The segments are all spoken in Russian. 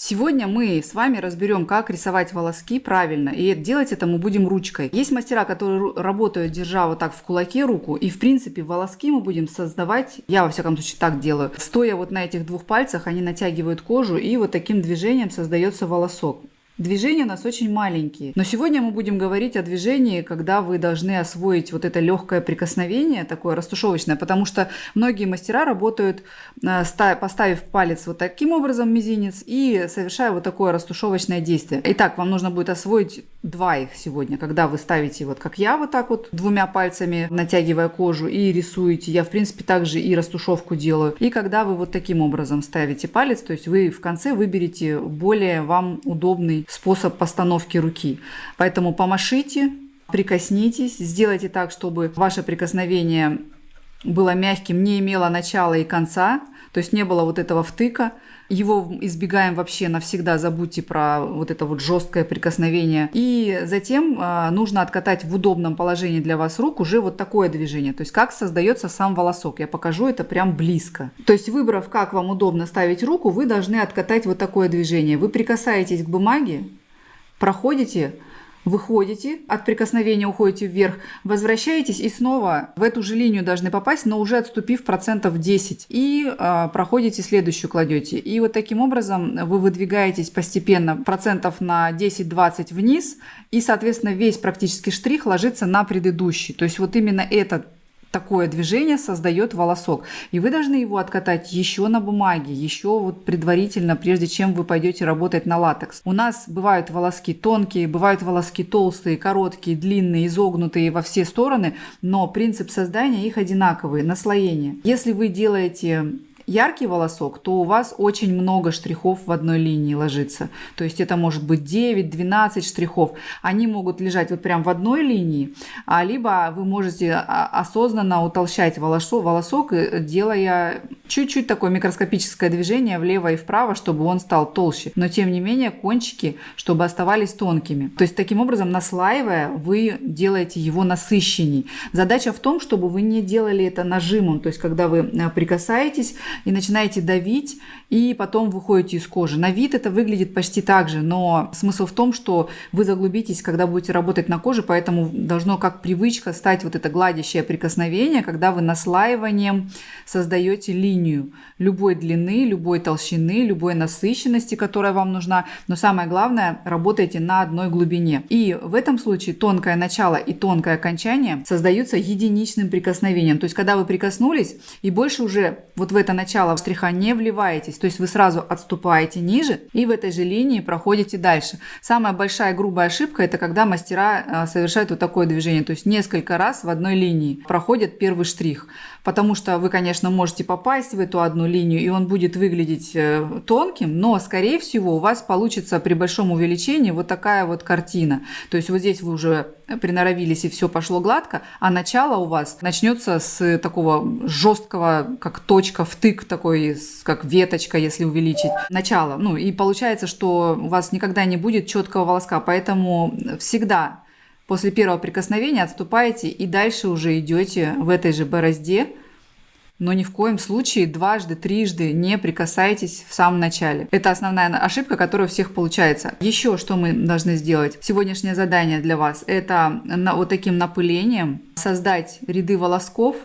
Сегодня мы с вами разберем, как рисовать волоски правильно, и делать это мы будем ручкой. Есть мастера, которые работают, держа вот так в кулаке руку, и в принципе волоски мы будем создавать, я во всяком случае так делаю, стоя вот на этих двух пальцах, они натягивают кожу, и вот таким движением создается волосок. Движения у нас очень маленькие, но сегодня мы будем говорить о движении, когда вы должны освоить вот это легкое прикосновение, такое растушевочное, потому что многие мастера работают, поставив палец вот таким образом, мизинец, и совершая вот такое растушевочное действие. Итак, вам нужно будет освоить два их сегодня, когда вы ставите вот как я, вот так вот двумя пальцами, натягивая кожу, и рисуете. Я, в принципе, также и растушевку делаю. И когда вы вот таким образом ставите палец, то есть вы в конце выберете более вам удобный способ постановки руки. Поэтому помашите, прикоснитесь, сделайте так, чтобы ваше прикосновение было мягким, не имело начала и конца, то есть не было вот этого втыка. Его избегаем вообще навсегда, забудьте про вот это вот жесткое прикосновение. И затем нужно откатать в удобном положении для вас рук уже вот такое движение. То есть как создается сам волосок. Я покажу это прям близко. То есть выбрав, как вам удобно ставить руку, вы должны откатать вот такое движение. Вы прикасаетесь к бумаге, проходите, выходите, от прикосновения уходите вверх, возвращаетесь и снова в эту же линию должны попасть, но уже отступив процентов 10. И проходите следующую, кладете. И вот таким образом вы выдвигаетесь постепенно процентов на 10-20 вниз, и, соответственно, весь практически штрих ложится на предыдущий. То есть вот именно этот такое движение создает волосок. И вы должны его откатать еще на бумаге, еще вот предварительно, прежде чем вы пойдете работать на латекс. У нас бывают волоски тонкие, бывают волоски толстые, короткие, длинные, изогнутые во все стороны, но принцип создания их одинаковый, наслоение. Если вы делаете яркий волосок, то у вас очень много штрихов в одной линии ложится. То есть это может быть 9-12 штрихов. Они могут лежать вот прям в одной линии, либо вы можете осознанно утолщать волосок, делая чуть-чуть такое микроскопическое движение влево и вправо, чтобы он стал толще. Но тем не менее кончики, чтобы оставались тонкими. То есть таким образом, наслаивая, вы делаете его насыщенней. Задача в том, чтобы вы не делали это нажимом. То есть когда вы прикасаетесь и начинаете давить, и потом выходите из кожи. На вид это выглядит почти так же, но смысл в том, что вы заглубитесь, когда будете работать на коже, поэтому должно как привычка стать вот это гладящее прикосновение, когда вы наслаиванием создаете линию любой длины, любой толщины, любой насыщенности, которая вам нужна, но самое главное, работайте на одной глубине. И в этом случае тонкое начало и тонкое окончание создаются единичным прикосновением. То есть когда вы прикоснулись и больше уже вот в это начало штриха не вливаетесь, то есть вы сразу отступаете ниже и в этой же линии проходите дальше. Самая большая грубая ошибка — это когда мастера совершают вот такое движение, то есть несколько раз в одной линии проходят первый штрих, потому что вы, конечно, можете попасть в эту одну линию, и он будет выглядеть тонким, но, скорее всего, у вас получится при большом увеличении вот такая вот картина. То есть вот здесь вы уже приноровились, и все пошло гладко, а начало у вас начнется с такого жесткого, как точка, втык такой, как веточка, если увеличить начало. Ну и получается, что у вас никогда не будет четкого волоска, поэтому всегда после первого прикосновения отступаете и дальше уже идете в этой же борозде, но ни в коем случае дважды, трижды не прикасайтесь в самом начале. Это основная ошибка, которая у всех получается. Еще что мы должны сделать? Сегодняшнее задание для вас — это вот таким напылением создать ряды волосков.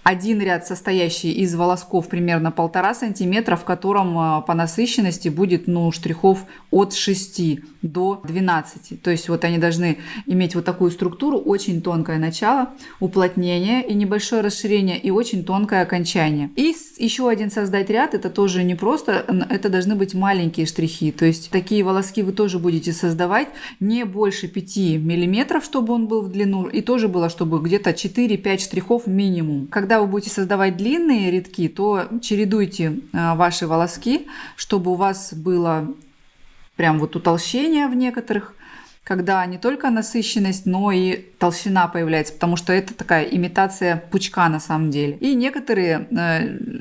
Один ряд, состоящий из волосков примерно 1,5 сантиметра, в котором по насыщенности будет штрихов от 6 до 12. То есть вот они должны иметь вот такую структуру: очень тонкое начало, уплотнение и небольшое расширение, и очень тонкое окончание. И еще один создать ряд — это тоже не просто, это должны быть маленькие штрихи. То есть такие волоски вы тоже будете создавать не больше 5 миллиметров, чтобы он был в длину, и тоже было, чтобы где-то 4-5 штрихов минимум. Когда вы будете создавать длинные рядки, то чередуйте ваши волоски, чтобы у вас было прям вот утолщение в некоторых, когда не только насыщенность, но и толщина появляется, потому что это такая имитация пучка на самом деле. И некоторые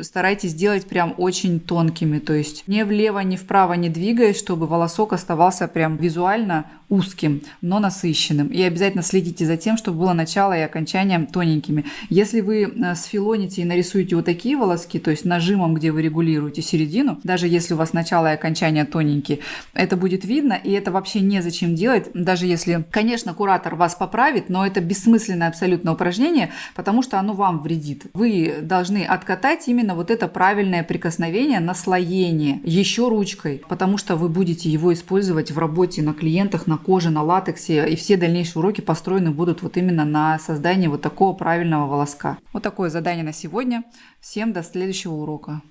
старайтесь делать прям очень тонкими, то есть ни влево, ни вправо не двигаясь, чтобы волосок оставался прям визуально узким, но насыщенным. И обязательно следите за тем, чтобы было начало и окончание тоненькими. Если вы сфилоните и нарисуете вот такие волоски, то есть нажимом, где вы регулируете середину, даже если у вас начало и окончание тоненькие, это будет видно, и это вообще незачем делать, даже если, конечно, куратор вас поправит, но это бессмысленное абсолютно упражнение, потому что оно вам вредит. Вы должны откатать именно вот это правильное прикосновение, наслоение еще ручкой, потому что вы будете его использовать в работе на клиентах, на коже, на латексе, и все дальнейшие уроки построены будут вот именно на создании вот такого правильного волоска. Вот такое задание на сегодня. Всем до следующего урока.